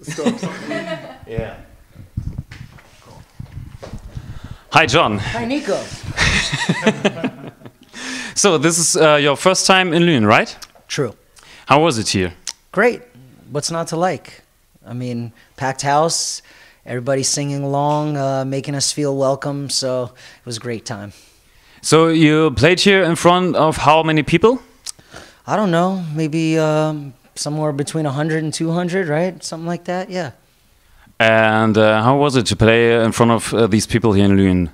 Stop. Yeah. Hi, John. Hi, Nico. So this is your first time in Lünen, right? True. How was it here? Great. What's not to like? I mean, packed house, everybody singing along, making us feel welcome, so it was a great time. So you played here in front of how many people? I don't know, maybe somewhere between 100 and 200, right? Something like that, yeah. And how was it to play in front of these people here in Lünen?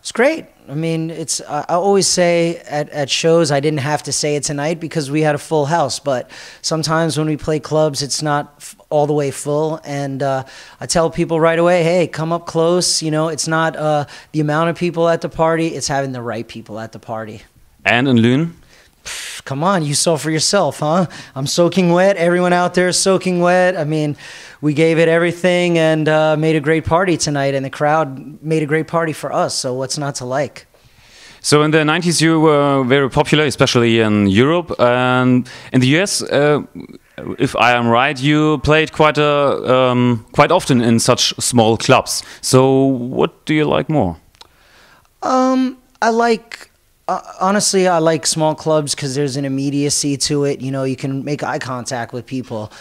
It's great. I mean, I always say at shows, I didn't have to say it tonight because we had a full house, but sometimes when we play clubs, it's not all the way full, and I tell people right away, hey, come up close, you know, it's not the amount of people at the party, it's having the right people at the party. And in Lünen? Come on, you saw for yourself, huh? I'm soaking wet, everyone out there is soaking wet. I mean, we gave it everything and made a great party tonight, and the crowd made a great party for us, so what's not to like? So in the 90s you were very popular, especially in Europe, and in the US, if I am right, you played quite often in such small clubs. So what do you like more? I like... honestly, I like small clubs because there's an immediacy to it. You know, you can make eye contact with people.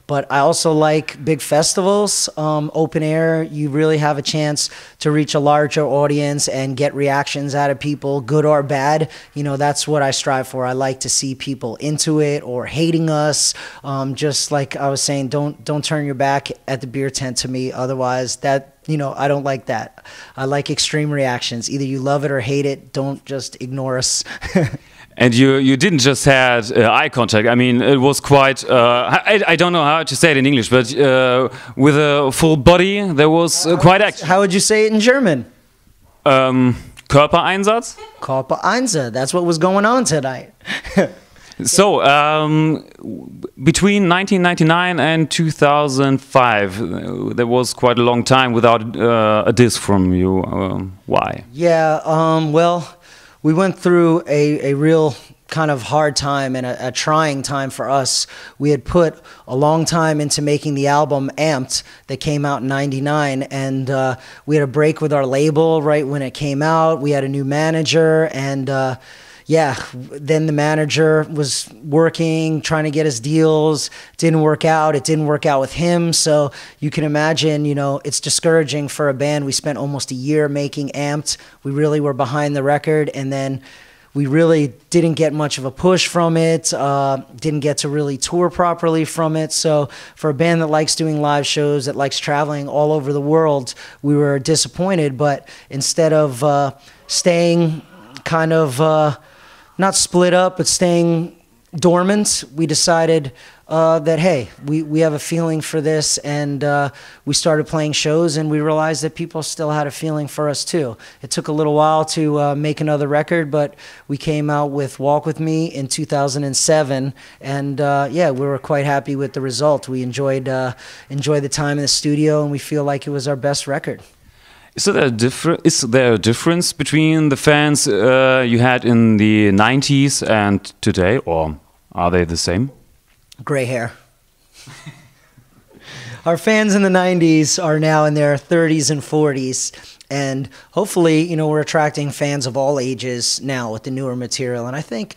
But I also like big festivals, open air. You really have a chance to reach a larger audience and get reactions out of people, good or bad. You know, that's what I strive for. I like to see people into it or hating us. Just like I was saying, don't turn your back at the beer tent to me. Otherwise, you know, I don't like that. I like extreme reactions. Either you love it or hate it. Don't just ignore us. And you didn't just had eye contact. I mean, it was quite, I don't know how to say it in English, but with a full body, there was quite action. How would you say it in German? Körpereinsatz? Körpereinsatz. That's what was going on tonight. So, between 1999 and 2005, there was quite a long time without a disc from you. Why? Yeah, well, we went through a real kind of hard time and a trying time for us. We had put a long time into making the album Amped that came out in '99, and we had a break with our label right when it came out. We had a new manager, and yeah, then the manager was working, trying to get us deals. Didn't work out. It didn't work out with him. So you can imagine, you know, it's discouraging for a band. We spent almost a year making Amped. We really were behind the record. And then we really didn't get much of a push from it. Didn't get to really tour properly from it. So for a band that likes doing live shows, that likes traveling all over the world, we were disappointed. But instead of staying kind of... not split up, but staying dormant, we decided that, hey, we have a feeling for this, and we started playing shows, and we realized that people still had a feeling for us too. It took a little while to make another record, but we came out with Walk With Me in 2007, and yeah, we were quite happy with the result. We enjoyed the time in the studio, and we feel like it was our best record. Is there a difference between the fans you had in the 90s and today, or are they the same? Gray hair. Our fans in the 90s are now in their 30s and 40s, and hopefully, you know, we're attracting fans of all ages now with the newer material. And I think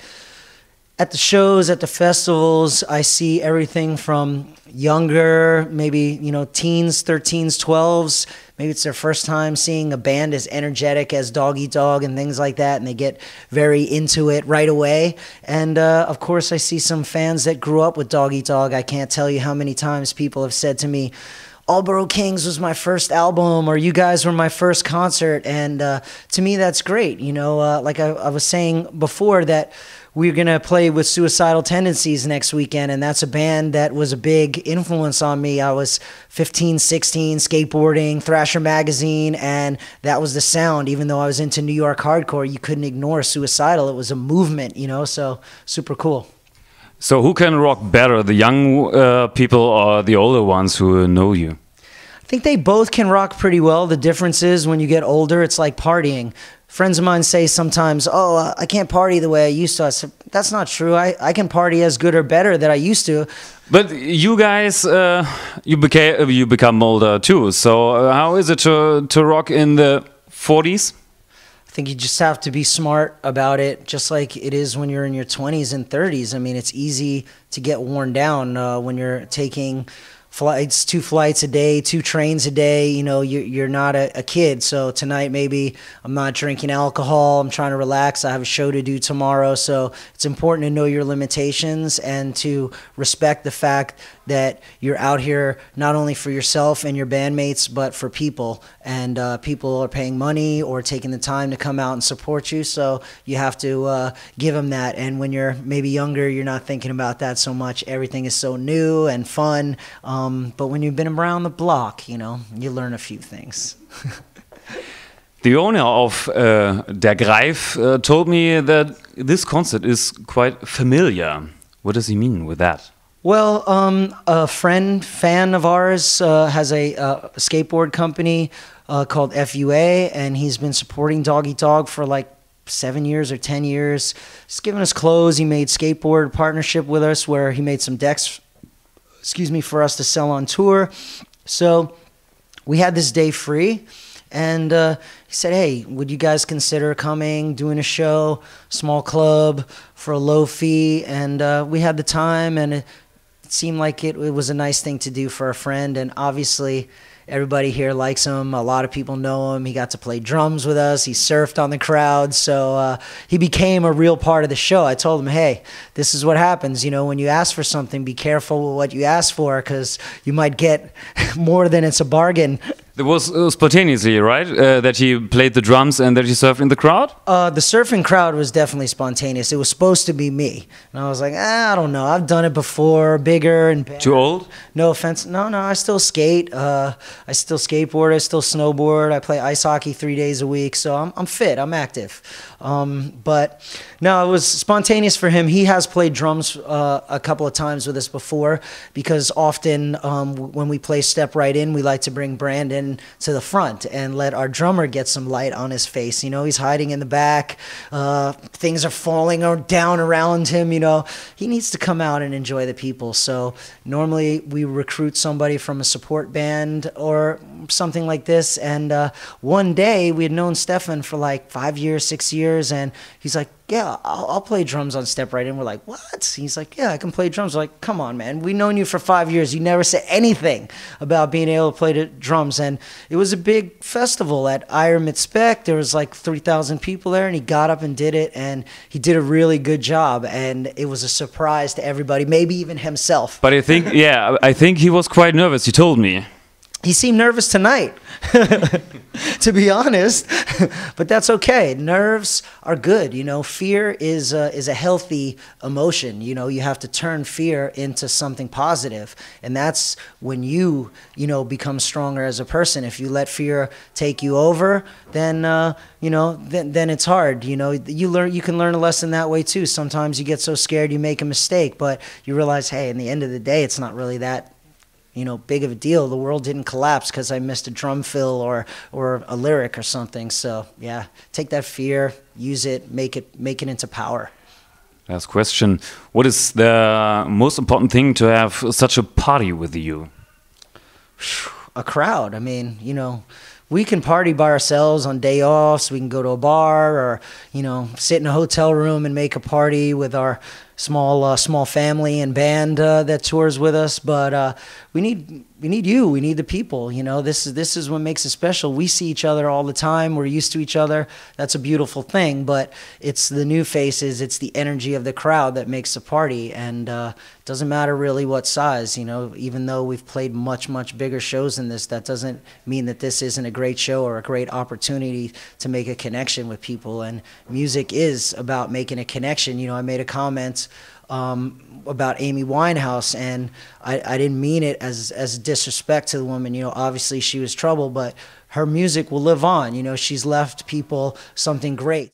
at the shows, at the festivals, I see everything from younger, maybe, you know, teens, 13s, 12s. Maybe it's their first time seeing a band as energetic as Dog Eat Dog and things like that, and they get very into it right away. And of course, I see some fans that grew up with Dog Eat Dog. I can't tell you how many times people have said to me, Marlboro Kings was my first album, or you guys were my first concert. And to me, that's great. You know, like I was saying before, that we're going to play with Suicidal Tendencies next weekend, and that's a band that was a big influence on me. I was 15, 16, skateboarding, Thrasher Magazine, and that was the sound. Even though I was into New York hardcore, you couldn't ignore Suicidal. It was a movement, you know, so super cool. So who can rock better, the young people or the older ones who know you? I think they both can rock pretty well. The difference is when you get older, it's like partying. friends of mine say sometimes, oh, I can't party the way I used to. I said, that's not true. I can party as good or better than I used to. But you guys, you become older too. So how is it to rock in the 40s? I think you just have to be smart about it, just like it is when you're in your 20s and 30s. I mean, it's easy to get worn down when you're taking flights, 2 flights a day, 2 trains a day. You know, you're not a kid. So tonight maybe I'm not drinking alcohol. I'm trying to relax. I have a show to do tomorrow. So it's important to know your limitations and to respect the fact that you're out here not only for yourself and your bandmates, but for people. And people are paying money or taking the time to come out and support you. So you have to give them that. And when you're maybe younger, you're not thinking about that so much. Everything is so new and fun. But when you've been around the block, you know, you learn a few things. The owner of Der Greif told me that this concert is quite familiar. What does he mean with that? Well, a fan of ours has a skateboard company called FUA, and he's been supporting Dog Eat Dog for like 7 years or 10 years. He's given us clothes. He made skateboard partnership with us where he made some decks, for us to sell on tour. So we had this day free, and he said, hey, would you guys consider coming, doing a show, small club for a low fee? And we had the time, and it seemed like it was a nice thing to do for a friend. And obviously everybody here likes him. A lot of people know him. He got to play drums with us. He surfed on the crowd. So he became a real part of the show. I told him, hey, this is what happens. You know, when you ask for something, be careful with what you ask for, because you might get more than it's a bargain. It was spontaneously, right? That he played the drums and that he surfed in the crowd? The surfing crowd was definitely spontaneous. It was supposed to be me. And I was like, I don't know. I've done it before, bigger and better. Too old? No offense. No, I still skate. I still skateboard. I still snowboard. I play ice hockey 3 days a week. So I'm fit. I'm active. But no, it was spontaneous for him. He has played drums a couple of times with us before, because often when we play Step Right In, we like to bring Brandon to the front and let our drummer get some light on his face. You know, he's hiding in the back. Things are falling down around him. You know, he needs to come out and enjoy the people. So normally we recruit somebody from a support band or something like this. And one day we had known Stefan for like 5 years, 6 years, and he's like, yeah, I'll play drums on Step Right In. We're like, what? He's like, yeah, I can play drums. We're like, come on, man. We've known you for 5 years. You never said anything about being able to play the drums. And it was a big festival at Iron Spec. There was like 3,000 people there, and he got up and did it, and he did a really good job. And it was a surprise to everybody, maybe even himself. But I think, yeah, I think he was quite nervous. He told me. He seemed nervous tonight, to be honest, but that's okay. Nerves are good. You know, fear is a healthy emotion. You know, you have to turn fear into something positive, and that's when you become stronger as a person. If you let fear take you over, then then it's hard. You know, you can learn a lesson that way too. Sometimes you get so scared you make a mistake, but you realize, hey, in the end of the day, it's not really that big of a deal. The world didn't collapse because I missed a drum fill or a lyric or something. So yeah, take that fear, use it, make it into power. Last question: what is the most important thing to have such a party with you? A crowd. I mean, we can party by ourselves on day offs. We can go to a bar or sit in a hotel room and make a party with our small family and band that tours with us. But we need you. We need the people. This is what makes it special. We see each other all the time. We're used to each other. That's a beautiful thing. But it's the new faces. It's the energy of the crowd that makes the party. And it doesn't matter really what size. Even though we've played much bigger shows than this, that doesn't mean that this isn't a great show or a great opportunity to make a connection with people. And music is about making a connection. I made a comment about Amy Winehouse, and I didn't mean it as disrespect to the woman. Obviously she was trouble, but her music will live on. She's left people something great.